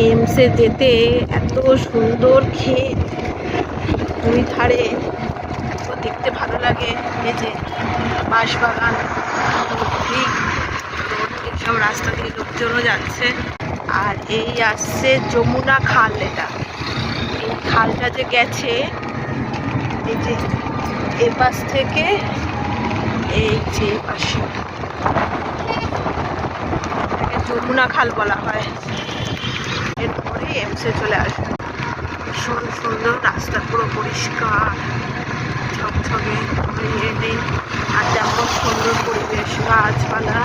এমসে যেতে এত সুন্দর ক্ষেত, দুই ধারে এত দেখতে ভালো লাগে। এই যে বাঁশবাগান, সব রাস্তা দিয়ে লোকজনও যাচ্ছে। আর এই আসছে যমুনা খাল। এটা এই খালটা যে গেছে, এই যে এ পাশ থেকে এই যে পাশে যমুনা খাল বলা হয়। এরপরে এমসে চলে আসবে। ভীষণ সুন্দর রাস্তা, পুরো পরিষ্কার ঝকঝকে, নেই। আর তেমন সুন্দর পরিবেশ, গাছপালা।